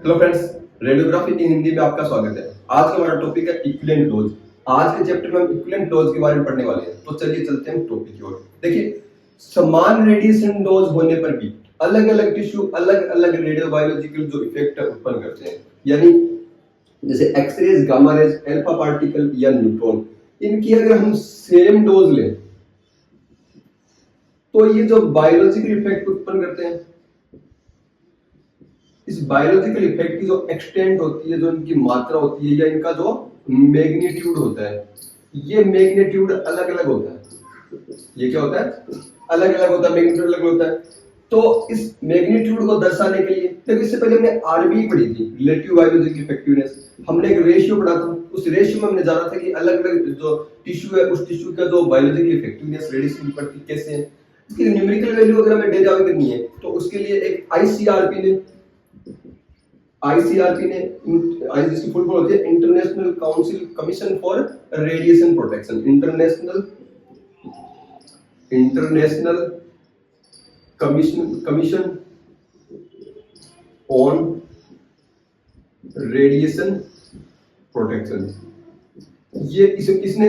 Hello friends, radiography इन हिंदी में आपका स्वागत है। आज का हमारा टॉपिक है इक्विवेलेंट डोज। आज के चैप्टर में हम इक्विवेलेंट डोज के बारे में पढ़ने वाले हैं। तो चलिए चलते हैं टॉपिक की ओर। देखिए, समान रेडिएशन डोज होने पर भी अलग अलग टिश्यू अलग अलग रेडियो बायोलॉजिकल जो इफेक्ट उत्पन्न करते हैं, यानी जैसे X rays, gamma rays, alpha particle या न्यूट्रॉन, इनकी अगर हम सेम डोज लें तो ये जो बायोलॉजिकल इफेक्ट उत्पन्न करते हैं, इस बायोलॉजिकल इफेक्ट की जो एक्सटेंट होती है, जो इनकी मात्रा होती है या इनका जो मैग्नीट्यूड होता है, ये मैग्नीट्यूड अलग अलग होता है। ये क्या होता है? अलग अलग होता है, मैग्नीट्यूड अलग होता है। तो इस मैग्नीट्यूड को दर्शाने के लिए, देखो इससे पहले हमने आरबी पढ़ी थी, रिलेटिव बायोलॉजिकल इफेक्टिवनेस। हमने एक रेशियो पढ़ा था, उस रेशियो में हमने जाना था कि अलग अलग जो टिश्यू है, उस टिश्यू का जो बायोलॉजिकल इफेक्टिवनेस रेडिएशन की कैसे है। इसकी न्यूमेरिकल वैल्यू अगर हमें डेरिव करनी है तो उसके लिए एक आईसीआरपी ने जिसकी फुल फॉर्म होती है international council commission for radiation protection, international commission on radiation protection. ये इसने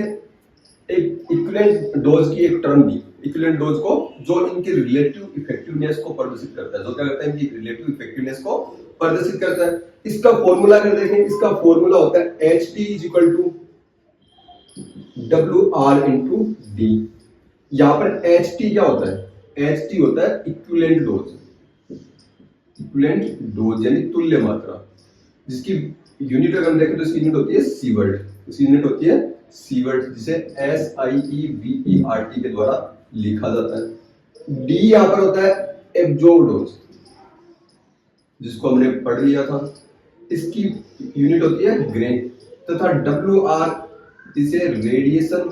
एक इक्विवेलेंट डोज की एक टर्म दी, इक्विवेलेंट डोज को, जो इनकी रिलेटिव इफेक्टिवनेस को प्रदर्शित करता है। जो क्या करता है? इनकी रिलेटिव इफेक्टिवनेस को प्रदर्शित करता है। इसका फॉर्मूला अगर देखें, इसका फॉर्मूला होता है HT = WR × D। यहां पर HT क्या होता है? HT होता है इक्विवेलेंट डोज यानी तुल्य मात्रा, जिसकी यूनिट अगर हम देखें तो इसकी यूनिट होती है सीवर्ट। इसकी यूनिट होती है सीवर्ट, जिसे SIEVERT के द्वारा लिखा जाता है। D यहां पर होता है एब्जॉर्ब डोज, जिसको हमने पढ़ लिया था। इसकी यूनिट होती है ग्रे, तथा WR इसे रेडिएशन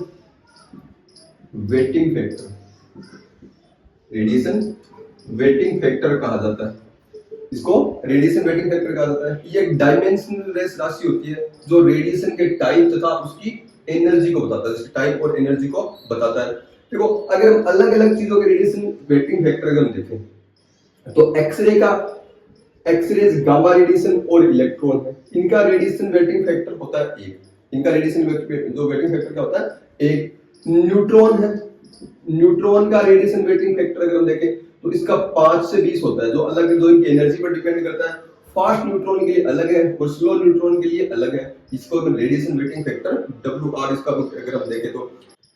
वेटिंग फैक्टर कहा जाता है। इसको रेडिएशन वेटिंग फैक्टर कहा जाता है। ये एक डायमेंशनलेस राशि होती है जो रेडिएशन के टाइप तथा उसकी एनर्जी को बताता है, टाइप और एनर्जी को बताता है। देखो, अगर हम अलग अलग चीजों के रेडिएशन वेटिंग फैक्टर अगर हम देखें तो एक्सरेज, गामा रेडिएशन और इलेक्ट्रॉन है, इनका रेडिएशन वेटिंग फैक्टर होता है 1। इनका रेडिएशन जो वेटिंग फैक्टर क्या होता है? 1। न्यूट्रॉन है, न्यूट्रॉन का रेडिएशन वेटिंग फैक्टर अगर हम देखें तो इसका 5 से 20 होता है, जो अलग जो इनकी एनर्जी पर डिपेंड करता है। फास्ट न्यूट्रॉन के लिए अलग है और स्लो न्यूट्रॉन के लिए अलग है। इसको रेडिएशन वेटिंग फैक्टर WR, इसका अगर हम देखें तो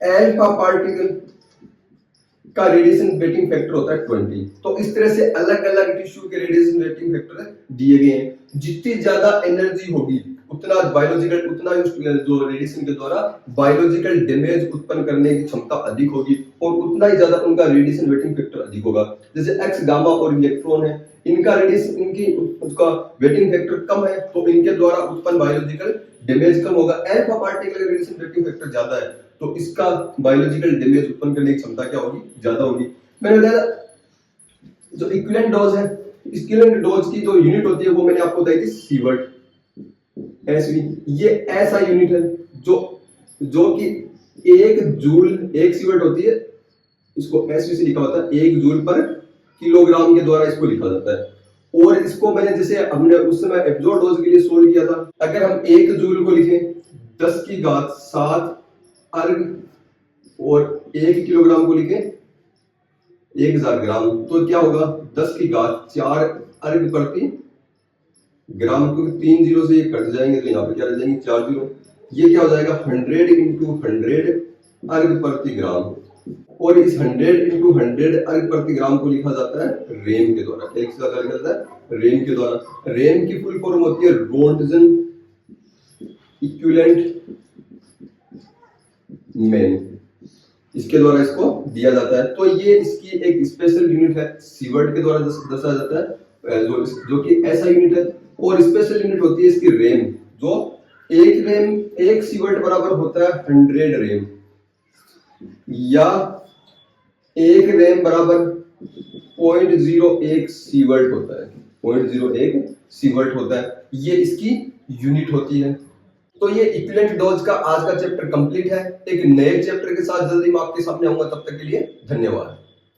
अल्फा पार्टिकल का रेडिएशन वेटिंग फैक्टर होता है 20। तो इस तरह से अलग अलग टिश्यू के रेडिएशन वेटिंग फैक्टर दिए गए हैं। जितनी ज्यादा एनर्जी होगी उतना जो रेडिएशन के द्वारा बायोलॉजिकल डैमेज उत्पन्न करने की क्षमता अधिक होगी और उतना ही ज्यादा उनका रेडिएशन वेटिंग फैक्टर अधिक होगा। जैसे एक्स, गामा और इलेक्ट्रॉन है, इनका रेडिएशन उसका वेटिंग फैक्टर कम है तो इनके द्वारा उत्पन्न बायोलॉजिकल डैमेज कम होगा। अल्फा पार्टिकल का रेडिएशन वेटिंग फैक्टर ज्यादा है तो इसका बायोलॉजिकल डैमेज उत्पन्न करने की क्षमता क्या होगी? ज्यादा होगी। मैंने बताया जो इक्विवेलेंट डोज है, इक्विवेलेंट डोज की जो यूनिट होती है वो मैंने आपको बताई थी सीवर्ट, SV। ये ऐसा यूनिट है जो कि 1 जूल, 1 सीवर्ट होती है, इसको SV से लिखा होता है 1 जूल पर किलोग्राम के द्वारा इसको लिखा जाता है। और इसको मैंने जैसे हमने उस समय एब्जॉर्ब डोज के लिए सोल्व किया था, अगर हम 1 जूल को लिखें 10⁷ अर्ग और 1 किलोग्राम को लिखें 1000 ग्राम, तो क्या होगा? 10⁴ अर्ग प्रति ग्राम, क्योंकि 3 जीरो से ये कट जाएंगे तो यहाँ पे क्या रह जाएंगे? 4 जीरो। ये क्या हो जाएगा? 100 × 100 अर्ग प्रति ग्राम। और इस 100 × 100 अर्ग प्रति ग्राम को लिखा जाता है रेम के द्वारा। क्या लिखा जाता है? रेम के द्वारा। रेम की फुल फॉर्म होती है रोंटजन इक्विवेलेंट मैन, इसके द्वारा इसको दिया जाता है। तो ये इसकी एक स्पेशल यूनिट है, सीवर्ट के द्वारा दर्शाया जाता है, जो कि ऐसा यूनिट है। और स्पेशल यूनिट होती है इसकी रेम, जो 1 सीवर्ट बराबर होता है 100 रेम, या 1 रेम बराबर 0.01 सीवर्ट होता है, 0.01 सीवर्ट होता है। ये इसकी यूनिट होती है। तो ये इक्विवेलेंट डोज का आज का चैप्टर कंप्लीट है। एक नए चैप्टर के साथ जल्दी मैं आपके सामने आऊंगा, तब तक के लिए धन्यवाद।